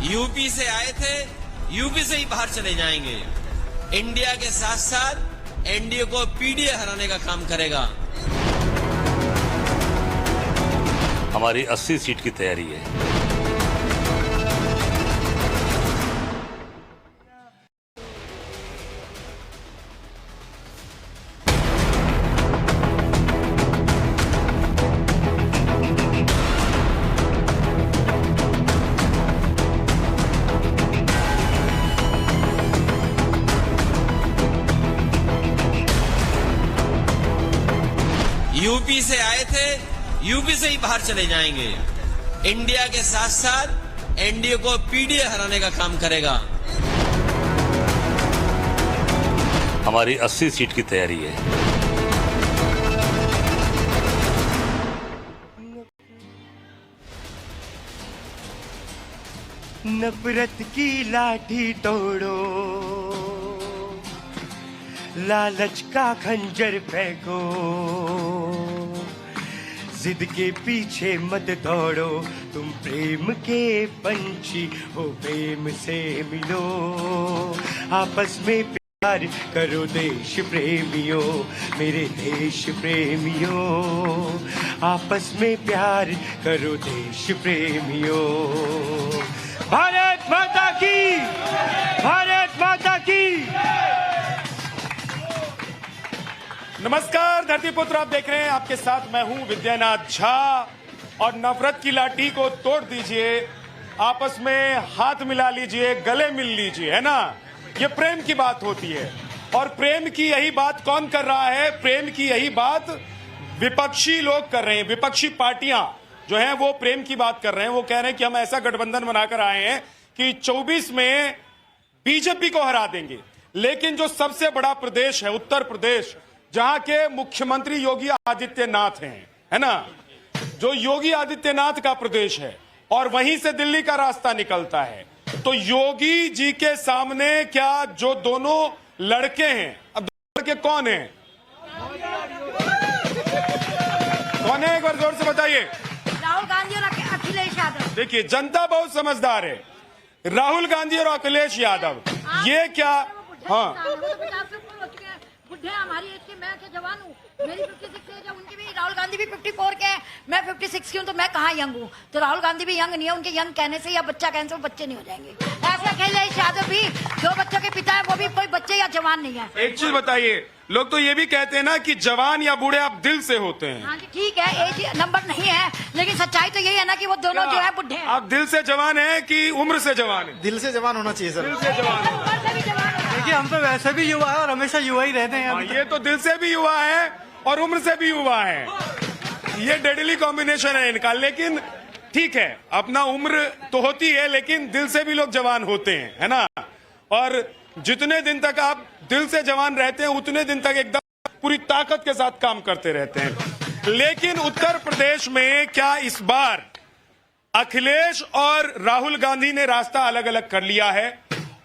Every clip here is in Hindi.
यूपी से आए थे, यूपी से ही बाहर चले जाएंगे। इंडिया के साथ साथ एनडीए को पीडीए हराने का काम करेगा। हमारी 80 सीट की तैयारी है। यूपी से आए थे, यूपी से ही बाहर चले जाएंगे। इंडिया के साथ साथ एनडीए को पीडीए हराने का काम करेगा। हमारी 80 सीट की तैयारी है। नफरत की लाठी तोड़ो, लालच का खंजर फेंको, जिद के पीछे मत दौड़ो, तुम प्रेम के पंछी हो, प्रेम से मिलो, आपस में प्यार करो देश प्रेमियों, मेरे देश प्रेमियों, आपस में प्यार करो देश प्रेमियों। भारत माता की, भारत माता की। नमस्कार धरती पुत्र, आप देख रहे हैं, आपके साथ मैं हूं विद्यानाथ झा। और नफरत की लाठी को तोड़ दीजिए, आपस में हाथ मिला लीजिए, गले मिल लीजिए, है ना। ये प्रेम की बात होती है। और प्रेम की यही बात कौन कर रहा है? प्रेम की यही बात विपक्षी लोग कर रहे हैं। विपक्षी पार्टियां जो हैं वो प्रेम की बात कर रहे हैं। वो कह रहे हैं कि हम ऐसा गठबंधन बनाकर आए हैं कि 24 में बीजेपी को हरा देंगे। लेकिन जो सबसे बड़ा प्रदेश है उत्तर प्रदेश, जहां के मुख्यमंत्री योगी आदित्यनाथ हैं, है ना, जो योगी आदित्यनाथ का प्रदेश है, और वहीं से दिल्ली का रास्ता निकलता है, तो योगी जी के सामने क्या जो दोनों लड़के हैं, अब दो लड़के कौन हैं? कौन है, एक बार जोर से बताइए। राहुल गांधी और अखिलेश यादव। देखिए, जनता बहुत समझदार है। राहुल गांधी और अखिलेश यादव, ये क्या? हाँ, बुढ़े हमारी एज के, मैं के जवान हूँ, मेरी 56 एज है, उनकी भी। राहुल गांधी भी 54 के हैं, मैं 56 की हूँ, तो मैं कहाँ यंग हूँ? तो राहुल गांधी भी यंग नहीं है, उनके यंग कहने से या बच्चा कहने से वो बच्चे नहीं हो जाएंगे। ऐसे अखिलेश यादव भी जो बच्चों के पिता है, वो भी कोई बच्चे या जवान नहीं है। एक चीज बताइए, लोग तो ये भी कहते हैं ना कि जवान या बूढ़े आप दिल से होते हैं। हाँ जी, ठीक है, एज नंबर नहीं है, लेकिन सच्चाई तो यही है ना कि वो दोनों जो है बुढ़े हैं। आप दिल से जवान है कि उम्र से जवान है? दिल से जवान होना चाहिए सर। दिल से जवान। देखिए, हम तो वैसे भी युवा है और हमेशा युवा ही रहते हैं। ये तो दिल से भी युवा है और उम्र से भी युवा है। ये डेडली कॉम्बिनेशन है इनका। लेकिन ठीक है, अपना उम्र तो होती है, लेकिन दिल से भी लोग जवान होते हैं, है ना। और जितने दिन तक आप दिल से जवान रहते हैं, उतने दिन तक एकदम पूरी ताकत के साथ काम करते रहते हैं। लेकिन उत्तर प्रदेश में क्या इस बार अखिलेश और राहुल गांधी ने रास्ता अलग अलग कर लिया है?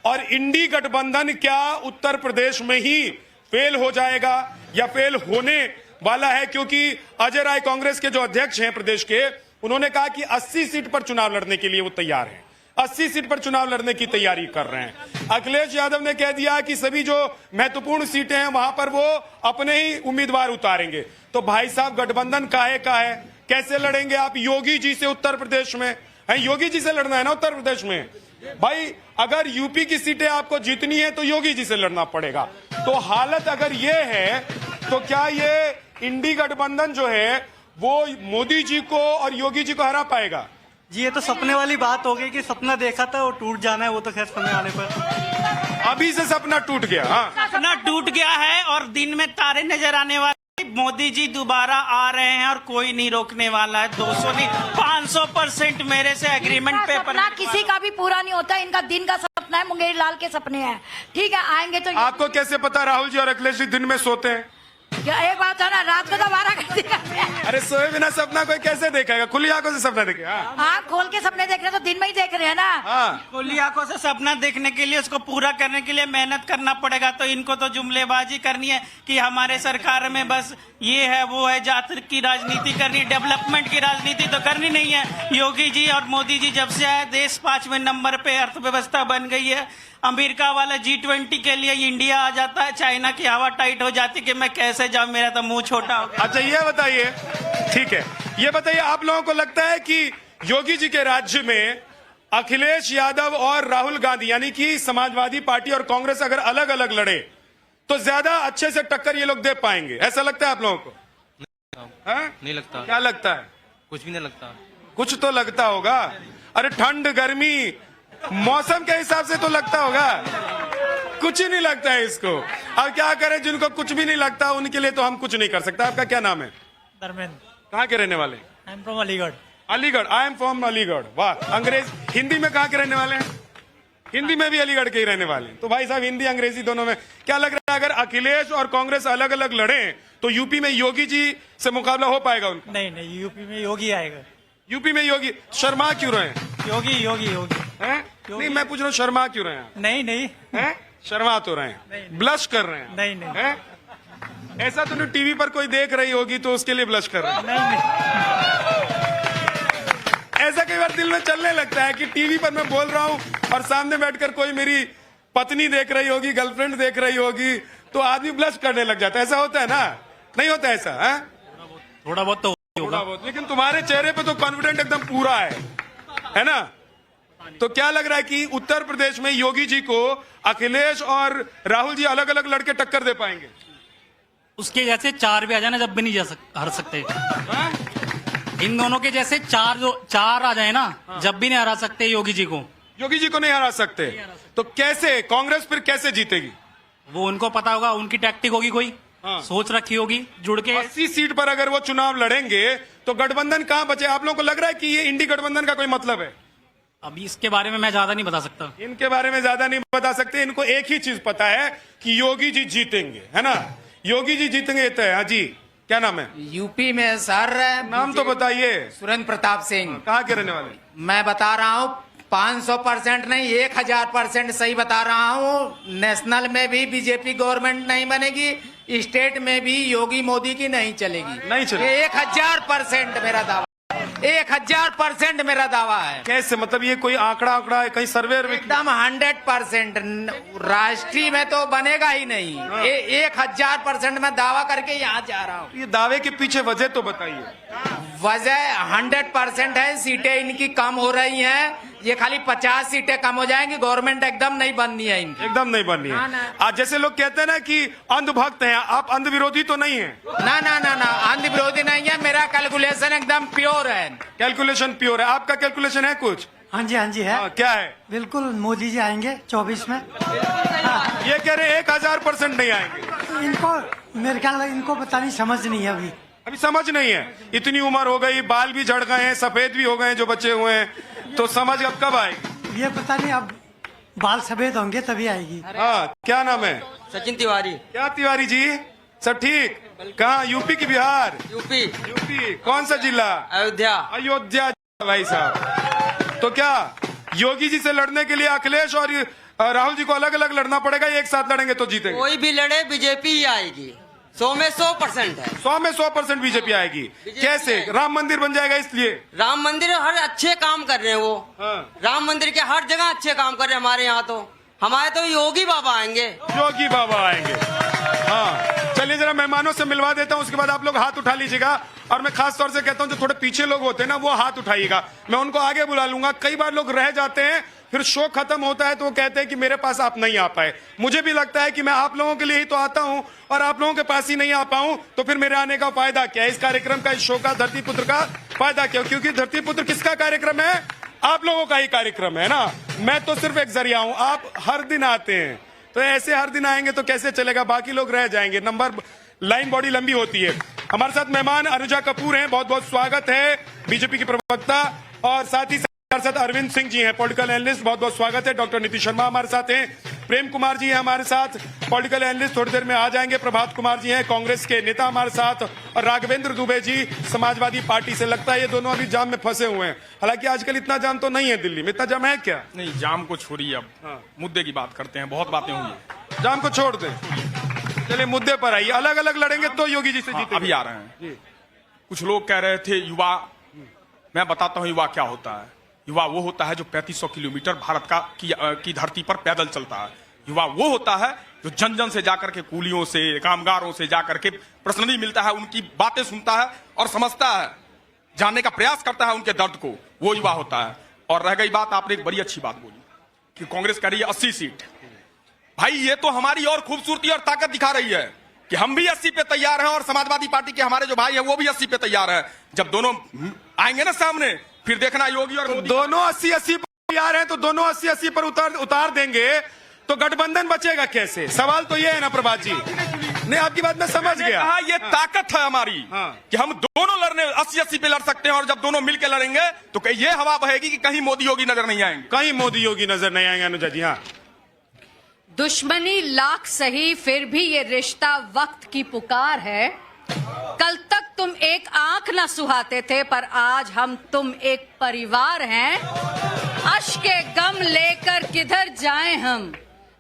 और इंडी गठबंधन क्या उत्तर प्रदेश में ही फेल हो जाएगा या फेल होने वाला है? क्योंकि अजय राय, कांग्रेस के जो अध्यक्ष हैं प्रदेश के, उन्होंने कहा कि 80 सीट पर चुनाव लड़ने के लिए वो तैयार हैं। 80 सीट पर चुनाव लड़ने की तैयारी कर रहे हैं। अखिलेश यादव ने कह दिया कि सभी जो महत्वपूर्ण सीटें हैं वहां पर वो अपने ही उम्मीदवार उतारेंगे। तो भाई साहब, गठबंधन काहे का है? कैसे लड़ेंगे आप योगी जी से उत्तर प्रदेश में? है, योगी जी से लड़ना है ना उत्तर प्रदेश में। भाई, अगर यूपी की सीटें आपको जीतनी है तो योगी जी से लड़ना पड़ेगा। तो हालत अगर ये है, तो क्या ये इंडी गठबंधन जो है वो मोदी जी को और योगी जी को हरा पाएगा? जी, ये तो सपने वाली बात हो गई कि सपना देखा था वो टूट जाना है, वो तो खैर समय आने पर। अभी से सपना टूट गया। हाँ, सपना टूट गया है और दिन में तारे नजर आने वाले। मोदी जी दोबारा आ रहे हैं और कोई नहीं रोकने वाला है। 200 नहीं, 500% मेरे से एग्रीमेंट पेपर। किसी का भी पूरा नहीं होता, इनका दिन का सपना है, मुंगेरी लाल के सपने हैं। ठीक है, आएंगे तो। आपको कैसे पता राहुल जी और अखिलेश जी दिन में सोते हैं? क्या एक बात है ना, रात को तो 12 घंटे करते हैं। अरे सोए बिना सपना कोई कैसे देखेगा? खुली आंखों से सपना देखेगा। आँख खोल के सपने देख रहे हैं तो दिन में ही देख रहे हैं ना। हाँ, खुली आंखों से सपना देखने के लिए उसको पूरा करने के लिए मेहनत करना पड़ेगा। तो इनको तो जुमलेबाजी करनी है कि हमारे सरकार में बस ये है वो है, जाति की राजनीति करनी है, डेवलपमेंट की राजनीति तो करनी नहीं है। योगी जी और मोदी जी जब से आए देश 5वें नंबर पे अर्थव्यवस्था बन गई है। अमेरिका वाला G20 के लिए इंडिया आ जाता है, चाइना की हवा टाइट हो जाती कि मैं कैसे जाऊं, मेरा तो मुंह छोटा हो गया। अच्छा ये बताइए, ठीक है, ये बताइए आप लोगों को लगता है कि योगी जी के राज्य में अखिलेश यादव और राहुल गांधी यानी कि समाजवादी पार्टी और कांग्रेस अगर अलग अलग लड़े तो ज्यादा अच्छे से टक्कर ये लोग दे पाएंगे? ऐसा लगता है आप लोगों को? नहीं लगता। क्या लगता है? कुछ भी नहीं लगता। कुछ तो लगता होगा। अरे ठंड गर्मी मौसम के हिसाब से तो लगता होगा। कुछ ही नहीं लगता है इसको। अब क्या करें, जिनको कुछ भी नहीं लगता उनके लिए तो हम कुछ नहीं कर सकते। आपका क्या नाम है? धर्मेंद्र। कहाँ के रहने वाले? I am from Aligarh. Aligarh. I am from Aligarh. वाह। अंग्रेज हिंदी में कहाँ के रहने वाले हैं? हिंदी में भी अलीगढ़ के ही रहने वाले हैं। तो भाई साहब हिंदी अंग्रेजी दोनों में क्या लग रहा है, अगर अखिलेश और कांग्रेस अलग अलग लड़े तो यूपी में योगी जी से मुकाबला हो पाएगा उनका? नहीं, यूपी में योगी आएगा। यूपी में योगी शर्मा क्यों रहे हैं? योगी हैं? नहीं मैं पूछ रहा हूँ शर्मा क्यों रहे हैं? नहीं हैं? शर्मा तो रहे हैं, ब्लश कर रहे हैं? नहीं हैं? ऐसा तो नहीं टीवी पर कोई देख रही होगी तो उसके लिए ब्लश कर रहे हैं? नहीं। ऐसा कई बार दिल में चलने लगता है कि टीवी पर मैं बोल रहा हूँ और सामने बैठकर कोई मेरी पत्नी देख रही होगी, गर्लफ्रेंड देख रही होगी तो आदमी ब्लश करने लग जाता है। ऐसा होता है ना? नहीं होता ऐसा? है थोड़ा बहुत तो थोड़ा बहुत, लेकिन तुम्हारे चेहरे पे तो कॉन्फिडेंट एकदम पूरा है ना? तो क्या लग रहा है कि उत्तर प्रदेश में योगी जी को अखिलेश और राहुल जी अलग अलग लड़के टक्कर दे पाएंगे? उसके जैसे 4 भी आ जाए ना, जब भी नहीं हर सकते। इन दोनों के जैसे 4 आ जाए ना, जब भी नहीं हरा सकते योगी जी को। योगी जी को नहीं हरा सकते तो कैसे कांग्रेस फिर कैसे जीतेगी? वो उनको पता होगा, उनकी टैक्टिक होगी, कोई सोच रखी होगी जुड़ के। 80 सीट पर अगर वो चुनाव लड़ेंगे तो गठबंधन कहां बचे? आप लोगों को लग रहा है कि ये इंडी गठबंधन का कोई मतलब है? अभी इसके बारे में मैं ज्यादा नहीं बता सकता। इनके बारे में ज्यादा नहीं बता सकते। इनको एक ही चीज पता है कि योगी जी जीतेंगे, है ना? योगी जी जीतेंगे तय। हाँ जी, क्या नाम है? यूपी में सर नाम तो बताइए। सुरेंद्र प्रताप सिंह। कहाँ के रहने वाले? मैं बता रहा हूँ 500% नहीं 1000% सही बता रहा हूँ। नेशनल में भी बीजेपी गवर्नमेंट नहीं बनेगी, स्टेट में भी योगी मोदी की नहीं चलेगी। नहीं चलेगी। ये 1000% मेरा दावा, 1000% मेरा दावा है। कैसे? मतलब ये कोई आंकड़ा है कहीं सर्वे? एकदम 100%। राष्ट्रीय में तो बनेगा ही नहीं। 1000% मैं दावा करके यहाँ जा रहा हूँ। ये दावे के पीछे वजह तो बताइए। वजह 100% है, सीटें इनकी कम हो रही हैं। ये खाली 50 सीटें कम हो जाएंगी, गवर्नमेंट एकदम नहीं बननी है इनकी। एकदम नहीं बननी है। आज जैसे लोग कहते हैं ना कि अंधभक्त हैं, आप अंध विरोधी तो नहीं है? ना ना ना ना, अंध विरोधी नहीं है। मेरा कैलकुलेशन एकदम प्योर है। कैलकुलेशन प्योर है। आपका कैलकुलेशन है कुछ? हाँ जी है। क्या है? बिल्कुल मोदी जी आएंगे 24 में। ये कह रहे 1000% नहीं आएंगे। इनको मेरे ख्याल इनको पता नहीं, समझ नहीं है अभी समझ नहीं है। इतनी उम्र हो गई, बाल भी झड़ गए हैं, सफेद भी हो गए हैं जो बच्चे हुए हैं, तो समझ अब कब आएगी? ये पता नहीं, अब बाल सफेद होंगे तभी आएगी। हाँ, क्या नाम है? सचिन तिवारी। क्या तिवारी जी? सब ठीक? कहाँ? यूपी की बिहार? यूपी। कौन सा जिला? अयोध्या। भाई साहब, तो क्या योगी जी से लड़ने के लिए अखिलेश और राहुल जी को अलग अलग लड़ना पड़ेगा, एक साथ लड़ेंगे तो जीतेंगे? कोई भी लड़े बीजेपी ही आएगी। 100 में 100% है। 100 में 100% बीजेपी आएगी। कैसे? राम मंदिर बन जाएगा इसलिए? राम मंदिर हर अच्छे काम कर रहे हैं वो। राम मंदिर के हर जगह अच्छे काम कर रहे हैं। हमारे तो योगी बाबा आएंगे। योगी बाबा आएंगे। हाँ, चलिए जरा मेहमानों से मिलवा देता हूँ, उसके बाद आप लोग हाथ उठा लीजिएगा। और मैं खास तौर से कहता हूँ जो थोड़े पीछे लोग होते हैं ना, वो हाथ उठाइएगा। मैं उनको आगे बुला लूंगा। कई बार लोग रह जाते हैं, फिर शो खत्म होता है तो वो कहते हैं कि मेरे पास आप नहीं आ पाए। मुझे भी लगता है कि मैं आप लोगों के लिए ही तो आता हूँ और आप लोगों के पास ही नहीं आ पाऊं तो फिर मेरे आने का फायदा क्या है? इस कार्यक्रम का, इस शो का, धरती पुत्र का फायदा क्या? क्योंकि धरती पुत्र किसका कार्यक्रम है? आप लोगों का ही कार्यक्रम है ना। मैं तो सिर्फ एक जरिया हूं, आप हर दिन आते हैं, तो ऐसे हर दिन आएंगे तो कैसे चलेगा? बाकी लोग रह जाएंगे, नंबर लाइन बॉडी लंबी होती है। हमारे साथ मेहमान अनुजा कपूर हैं, बहुत बहुत स्वागत है, बीजेपी की प्रवक्ता। और साथ ही हमारे साथ अरविंद सिंह जी हैं, पॉलिटिकल एनालिस्ट, बहुत बहुत स्वागत है। डॉक्टर नीतीश शर्मा हमारे साथ हैं, प्रेम कुमार जी हैं हमारे साथ, पॉलिटिकल एनालिस्ट, थोड़ी देर में आ जाएंगे। प्रभात कुमार जी हैं, कांग्रेस के नेता हमारे साथ, और राघवेंद्र दुबे जी समाजवादी पार्टी से। लगता है ये दोनों अभी जाम में फंसे हुए हैं। हालांकि आजकल इतना जाम तो नहीं है दिल्ली में, इतना जाम है क्या? नहीं, जाम को छोड़िए, अब मुद्दे की बात करते हैं। बहुत बातें हुई हैं, जाम को छोड़ दें, चलिए मुद्दे पर आइए। अलग अलग लड़ेंगे तो योगी जी से जीतेंगे। अभी आ रहे हैं। कुछ लोग कह रहे थे युवा, मैं बताता हूं युवा क्या होता है। युवा वो होता है जो 3500 किलोमीटर भारत की धरती पर पैदल चलता है। युवा वो होता है जो जन जन से जाकर के, कूलियों से, कामगारों से जाकर के पर्सनली मिलता है, उनकी बातें सुनता है और समझता है, जानने का प्रयास करता है उनके दर्द को, वो युवा होता है। और रह गई बात, आपने एक बड़ी अच्छी बात बोली कि कांग्रेस कह रही है 80 सीट। भाई ये तो हमारी और खूबसूरती और ताकत दिखा रही है कि हम भी 80 पे तैयार हैं, और समाजवादी पार्टी के हमारे जो भाई हैं वो भी 80 पे तैयार हैं। जब दोनों आएंगे ना सामने, फिर देखना योगी और मोदी दोनों 80-80 पर तैयार हैं, तो दोनों 80-80 पर उतार देंगे तो गठबंधन बचेगा कैसे? सवाल तो ये है ना प्रभात जी। नहीं, आपकी बात मैं समझ गया। कहा ये ताकत है हमारी कि हम दोनों लड़ने 80-80 पे लड़ सकते हैं, और जब दोनों मिलकर लड़ेंगे तो ये हवा बहेगी कि कहीं मोदी योगी नजर नहीं आएंगे। कहीं मोदी योगी नजर नहीं आएंगे। अनुजा जी, हाँ। दुश्मनी लाख सही, फिर भी ये रिश्ता वक्त की पुकार है। कल तक तुम एक आंख न सुहाते थे, पर आज हम तुम एक परिवार हैं। अश्के गम लेकर किधर जाएं हम,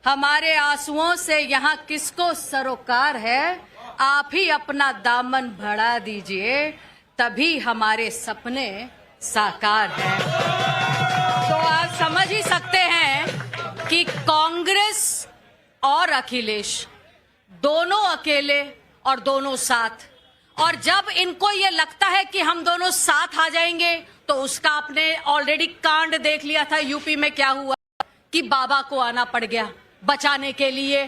हमारे आंसुओं से यहाँ किसको सरोकार है। आप ही अपना दामन बढ़ा दीजिए, तभी हमारे सपने साकार हैं। तो आप समझ ही सकते हैं कि कांग्रेस और अखिलेश दोनों अकेले और दोनों साथ, और जब इनको ये लगता है कि हम दोनों साथ आ जाएंगे, तो उसका आपने ऑलरेडी कांड देख लिया था। यूपी में क्या हुआ कि बाबा को आना पड़ गया बचाने के लिए।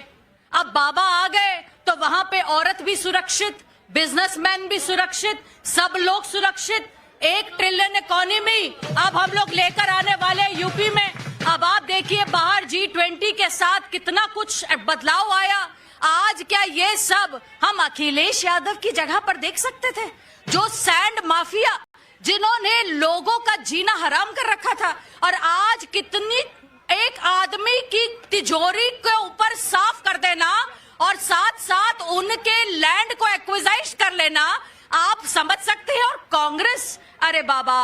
अब बाबा आ गए तो वहां पे औरत भी सुरक्षित, बिजनेसमैन भी सुरक्षित, सब लोग सुरक्षित। 1 ट्रिलियन इकोनॉमी अब हम लोग लेकर आने वाले यूपी में। अब आप देखिए बाहर G20 के साथ कितना कुछ बदलाव आया। आज क्या ये सब हम अखिलेश यादव की जगह पर देख सकते थे, जो सैंड माफिया, जिन्होंने लोगों का जीना हराम कर रखा था, और आज कितनी एक आदमी की तिजोरी के ऊपर साफ कर देना और साथ साथ उनके लैंड को एक्विजाइज कर लेना, आप समझ सकते हैं। और कांग्रेस, अरे बाबा,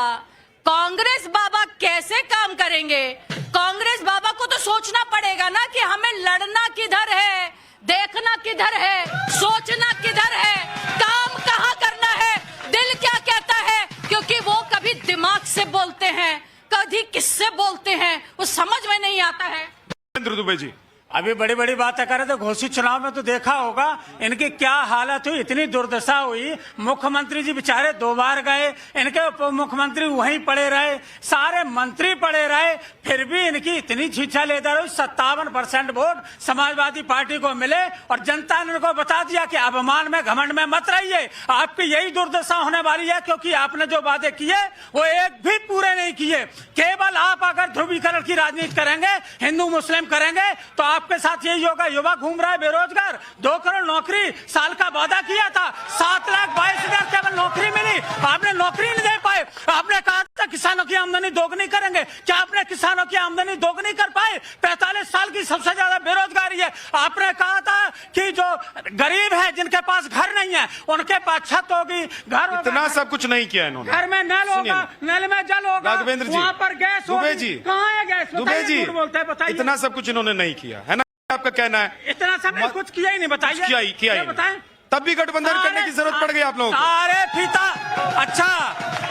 कांग्रेस बाबा कैसे काम करेंगे? कांग्रेस बाबा को तो सोचना पड़ेगा ना कि हमें लड़ना किधर है, देखना किधर है, सोचना किधर है, काम कहाँ करना है, दिल क्या कहता है। क्योंकि वो कभी दिमाग से बोलते हैं, कभी किससे बोलते हैं, वो समझ में नहीं आता है। राघवेंद्र दुबे जी, अभी बड़ी बड़ी बातें कर रहे थे। घोषित चुनाव में तो देखा होगा इनकी क्या हालत हुई, इतनी दुर्दशा हुई। मुख्यमंत्री जी बेचारे 2 बार गए, इनके उप मुख्यमंत्री वहीं पड़े रहे, सारे मंत्री पड़े रहे, फिर भी इनकी इतनी छीछा लेता रही। 57% वोट समाजवादी पार्टी को मिले, और जनता ने इनको बता दिया कि अभिमान में, घमंड में मत रहिए, आपकी यही दुर्दशा होने वाली है। क्योंकि आपने जो वादे किए वो एक भी पूरे नहीं किए। केवल आप अगर ध्रुवीकरण की राजनीति करेंगे, हिंदू मुस्लिम करेंगे, तो आपके साथ यही होगा। युवा घूम रहा है बेरोजगार, 2 करोड़ नौकरी साल का वादा किया था, 7,22,000 केवल नौकरी मिली, आपने नौकरी नहीं दे पाए। आपने कहा था किसानों की आमदनी दोगुनी करेंगे, क्या आपने किसानों की आमदनी दोगुनी कर पाए? 45 साल की सबसे ज्यादा बेरोजगारी है। आपने कहा था कि जो गरीब है, जिनके पास घर नहीं है, उनके पास छत होगी, घर, इतना सब कुछ नहीं किया इन्होंने। घर में नल होगा, नल में जल होगा, राघवेंद्र जी, वहाँ पर गैस होगी। दुबे जी, कहाँ है गैस? दुबे जी, बोलते हैं, बताइए। इतना सब कुछ इन्होंने नहीं किया है ना, आपका कहना है? इतना सब कुछ किया ही नहीं, बताइए। किया ही बताएं, तब भी गठबंधन करने की जरूरत पड़ गई आप लोगों को। सारे फीता। अच्छा,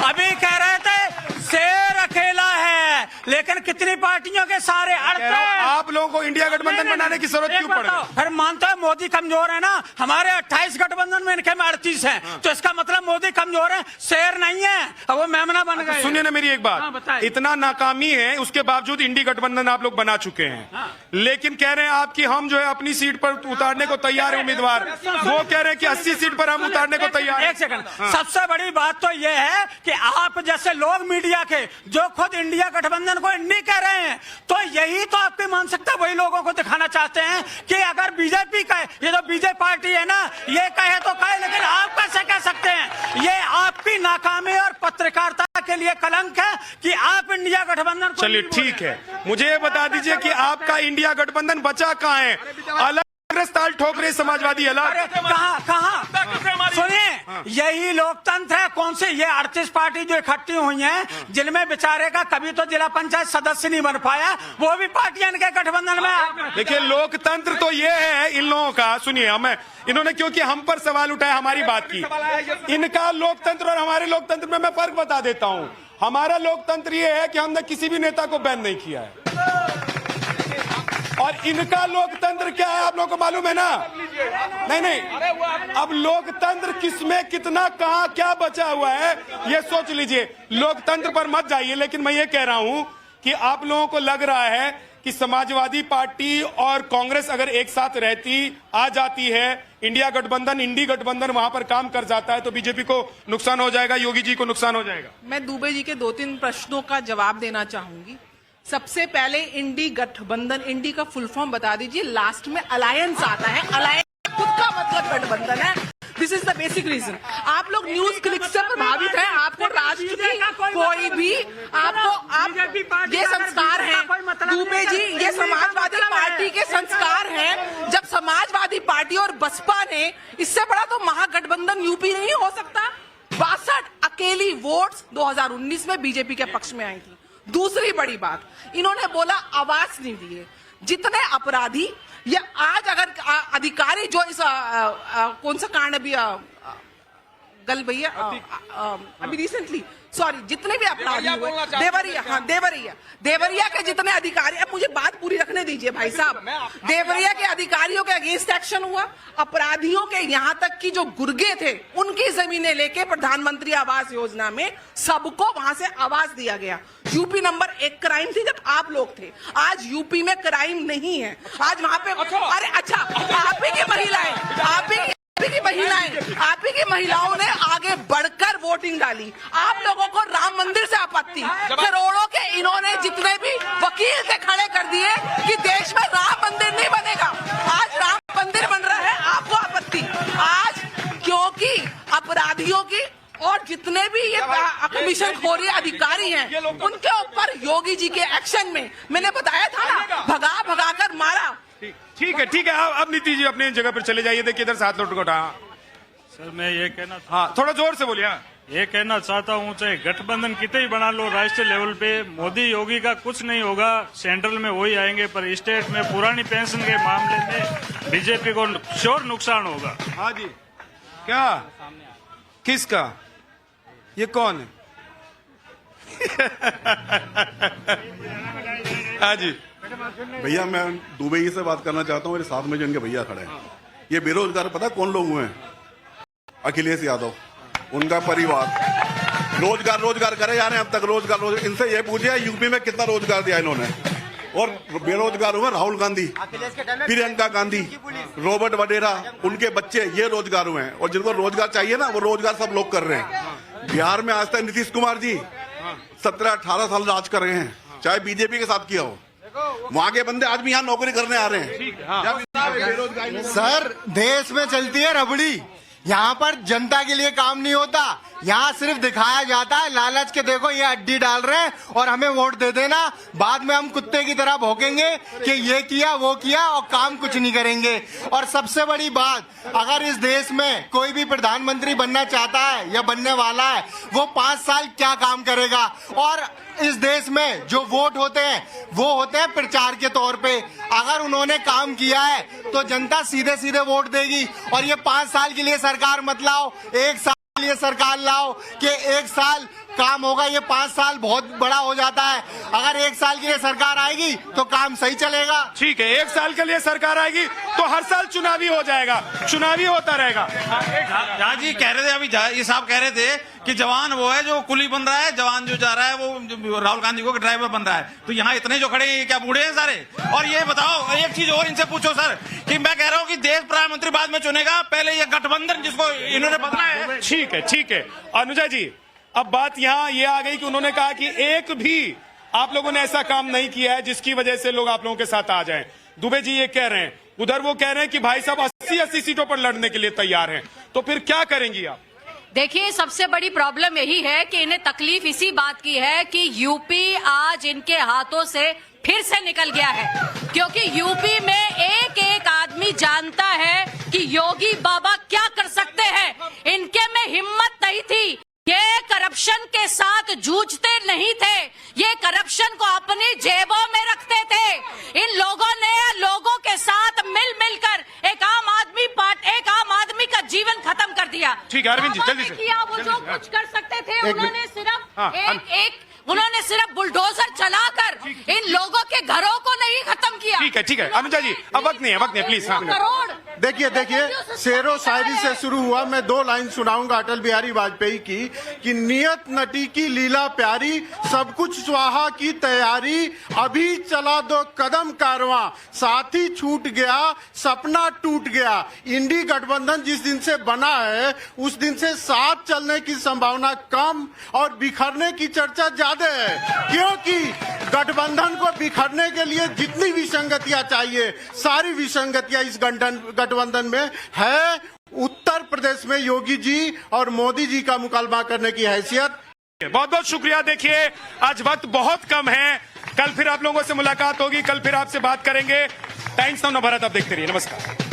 अभी कह रहे थे शेर अकेला है, लेकिन कितनी पार्टियों के सारे आप लोगों को इंडिया गठबंधन बनाने की जरूरत क्यों पड़ गई? फिर मानते हैं मोदी कमजोर है ना, हमारे 28 गठबंधन में, इनके में 38 है, तो इसका मतलब मोदी कमजोर है, शेर नहीं है, अब वो मेमना बन गए। सुनिए ना मेरी एक बात, इतना नाकामी है, उसके बावजूद इंडी गठबंधन आप लोग बना चुके हैं, लेकिन कह रहे हैं आप कि हम जो है अपनी सीट पर उतारने को तैयार है उम्मीदवार। वो कह रहे हैं कि 80 सीट पर हम उतारने को तैयार। एक सेकंड, सबसे बड़ी बात तो यह है कि आप जैसे लोग मीडिया के, जो खुद इंडिया गठबंधन को इंडी कह रहे हैं, तो यही तो आपकी मानसिकता वही लोगों को दिखाना चाहते हैं कि अगर बीजेपी कहे, ये जो बीजेपी पार्टी है ना, ये कहे तो कहे, लेकिन आप कैसे कह सकते हैं? ये आपकी नाकामी और पत्रकारिता के लिए कलंक है कि आप इंडिया गठबंधन को। चलिए ठीक है, मुझे ये बता दीजिए कि आपका इंडिया गठबंधन बचा कहाँ है? अलग ताल ठोक रहे समाजवादी अलग। कहाँ सुनिए, यही लोकतंत्र है। कौन से ये 38 पार्टी जो इकट्ठी हुई हैं, जिनमें बेचारे का कभी तो जिला पंचायत सदस्य नहीं बन पाया, वो भी पार्टियां इनके गठबंधन में। देखिए, लोकतंत्र तो ये है इन लोगों का। सुनिए, हमें इन्होंने क्योंकि हम पर सवाल उठाया, हमारी बात की। इनका लोकतंत्र और हमारे लोकतंत्र में मैं फर्क बता देता हूं। हमारा लोकतंत्र ये है कि हमने किसी भी नेता को बैन नहीं किया है, और इनका लोकतंत्र क्या है आप लोगों को मालूम है ना? नहीं, अब लोकतंत्र किसमें कितना कहां क्या बचा हुआ है ये सोच लीजिए। लोकतंत्र पर मत जाइए, लेकिन मैं ये कह रहा हूं कि आप लोगों को लग रहा है कि समाजवादी पार्टी और कांग्रेस अगर एक साथ रहती, आ जाती है, इंडिया गठबंधन, इंडी गठबंधन वहां पर काम कर जाता है, तो बीजेपी को नुकसान हो जाएगा, योगी जी को नुकसान हो जाएगा। मैं दुबे जी के 2-3 प्रश्नों का जवाब देना चाहूंगी। सबसे पहले इंडी गठबंधन, इंडी का फुल फॉर्म बता दीजिए। लास्ट में अलायंस आता है, अलायंस खुद का मतलब गठबंधन है। This is the basic reason. आप लोग न्यूज क्लिक से प्रभावित हैं, आपको राष्ट्र की कोई भी आपको ये संस्कार है दुबे जी, ये समाजवादी पार्टी के संस्कार हैं। जब समाजवादी पार्टी और बसपा ने, इससे बड़ा तो महागठबंधन यूपी नहीं हो सकता। 62 अकेली वोट्स 2019 में बीजेपी के पक्ष में आई थी। दूसरी बड़ी बात, इन्होंने बोला आवास नहीं दिए। जितने अपराधी, ये आज अगर अधिकारी जो इस कौन सा कांड अभी गल भैया अभी रिसेंटली, सॉरी, जितने भी अपराधी हुए, देवरिया के जितने अधिकारी, अब मुझे बात पूरी रखने दीजिए भाई साहब। देवरिया के अधिकारियों के अगेंस्ट एक्शन हुआ, अपराधियों के यहाँ तक कि जो गुर्गे थे उनकी जमीनें लेके प्रधानमंत्री आवास योजना में सबको वहां से आवास दिया गया। यूपी नंबर 1 क्राइम थी जब आप लोग थे, आज यूपी में क्राइम नहीं है। आज वहां पे अरे अच्छा, आप ही की महिलाएं, आप ही की महिलाओं ने आगे बढ़कर वोटिंग डाली। आप लोगों को राम मंदिर से आपत्ति, करोड़ों के इन्होंने जितने भी वकील थे खड़े कर दिए कि देश में राम मंदिर नहीं बनेगा। आज राम मंदिर बन रहा है, आपको आपत्ति। आज क्योंकि अपराधियों की और जितने भी ये कमीशनखोरी अधिकारी हैं, उनके ऊपर योगी जी के एक्शन में मैंने बताया था ना, भगा कर मारा। ठीक है, अब नीतीश जी अपनी जगह पर चले जाइए। देखिए इधर से हाथ लौट उठा। सर, मैं ये कहना, हाँ थोड़ा जोर से बोलिए। ये कहना चाहता हूँ, चाहे गठबंधन कितने ही बना लो राष्ट्रीय लेवल पे, मोदी योगी का कुछ नहीं होगा। सेंट्रल में वही आएंगे, पर स्टेट में पुरानी पेंशन के मामले में बीजेपी को श्योर नुकसान होगा। हाँ जी, क्या किसका, ये कौन है? हाँ जी भैया, मैं दुबे जी से बात करना चाहता हूँ। मेरे साथ में जो इनके भैया खड़े हैं, ये बेरोजगार पता कौन लोग हुए हैं? अखिलेश यादव, उनका परिवार रोजगार करे जा रहे हैं अब तक। रोजगार इनसे ये पूछिए यूपी में कितना रोजगार दिया इन्होंने। और बेरोजगार हुए राहुल गांधी, प्रियंका गांधी, रॉबर्ट वडेरा, उनके बच्चे, ये रोजगार हुए हैं। और जिनको रोजगार चाहिए ना, वो रोजगार सब लोग कर रहे हैं। बिहार में आज तक नीतीश कुमार जी 17-18 साल राज कर रहे हैं, चाहे बीजेपी के साथ किया हो। वहां के बंदे आज भी यहाँ नौकरी करने आ रहे हैं। सर, देश में चलती है रबड़ी, यहाँ पर जनता के लिए काम नहीं होता। यहाँ सिर्फ दिखाया जाता है लालच के, देखो ये अड्डी डाल रहे हैं और हमें वोट दे देना। बाद में हम कुत्ते की तरह भौंकेंगे कि ये किया वो किया, और काम कुछ नहीं करेंगे। और सबसे बड़ी बात, अगर इस देश में कोई भी प्रधानमंत्री बनना चाहता है या बनने वाला है, वो 5 साल क्या काम करेगा? और इस देश में जो वोट होते हैं वो होते हैं प्रचार के तौर पे। अगर उन्होंने काम किया है तो जनता सीधे सीधे वोट देगी। और ये 5 साल के लिए सरकार मत लाओ, 1 साल के लिए सरकार लाओ कि 1 साल काम होगा। ये 5 साल बहुत बड़ा हो जाता है। अगर 1 साल के लिए सरकार आएगी तो काम सही चलेगा। ठीक है, 1 साल के लिए सरकार आएगी तो हर साल चुनावी हो जाएगा, चुनावी होता रहेगा। जहाँ जी कह रहे थे, अभी ये साहब कह रहे थे कि जवान वो है जो कुली बन रहा है, जवान जो जा रहा है वो राहुल गांधी को ड्राइवर बन रहा है। तो यहाँ इतने जो खड़े हैं, ये क्या बूढ़े हैं सारे? और ये बताओ, एक चीज और इनसे पूछो सर, कि मैं कह रहा हूँ कि देश प्रधानमंत्री बाद में चुनेगा, पहले ये गठबंधन जिसको इन्होंने बदला है। ठीक है अनुजा जी, अब बात यहाँ ये आ गई कि उन्होंने कहा कि एक भी आप लोगों ने ऐसा काम नहीं किया है जिसकी वजह से लोग आप लोगों के साथ आ जाएं। दुबे जी ये कह रहे हैं, उधर वो कह रहे हैं कि भाई साहब 80-80 सीटों पर लड़ने के लिए तैयार हैं। तो फिर क्या करेंगी आप? देखिए, सबसे बड़ी प्रॉब्लम यही है कि इन्हें तकलीफ इसी बात की है कि यूपी आज इनके हाथों से फिर से निकल गया है, क्योंकि यूपी में एक एक आदमी जानता है कि योगी बाबा क्या कर सकते हैं। इनके में हिम्मत नहीं थी, ये करप्शन के साथ जूझते नहीं थे, ये करप्शन को अपनी जेबों में रखते थे। इन लोगों ने लोगों के साथ मिलकर एक आम आदमी का जीवन खत्म कर दिया। ठीक है अरविंद जी, जल्दी से किया वो जो कुछ कर सकते थे, उन्होंने सिर्फ उन्होंने सिर्फ बुलडोजर चलाकर इन लोगों के घरों को नहीं खत्म किया। ठीक है अनुजा जी, अब वक्त नहीं है प्लीज। करोड़ देखिए शेरो शायरी से शुरू हुआ। मैं 2 लाइन सुनाऊंगा अटल बिहारी वाजपेयी की कि नियत नटी की लीला प्यारी, सब कुछ स्वाहा की तैयारी, अभी चला 2 कदम कारवां, साथी छूट गया सपना टूट गया। इंडी गठबंधन जिस दिन से बना है उस दिन से साथ चलने की संभावना कम और बिखरने की चर्चा ज्यादा है, क्योंकि गठबंधन को बिखरने के लिए जितनी विसंगतियां चाहिए सारी विसंगतियां इस गठबंधन में है। उत्तर प्रदेश में योगी जी और मोदी जी का मुकाबला करने की हैसियत। बहुत बहुत शुक्रिया। देखिए आज वक्त बहुत कम है, कल फिर आप लोगों से मुलाकात होगी, कल फिर आपसे बात करेंगे। टाइम्स नाउ नवभारत आप देखते रहिए। नमस्कार।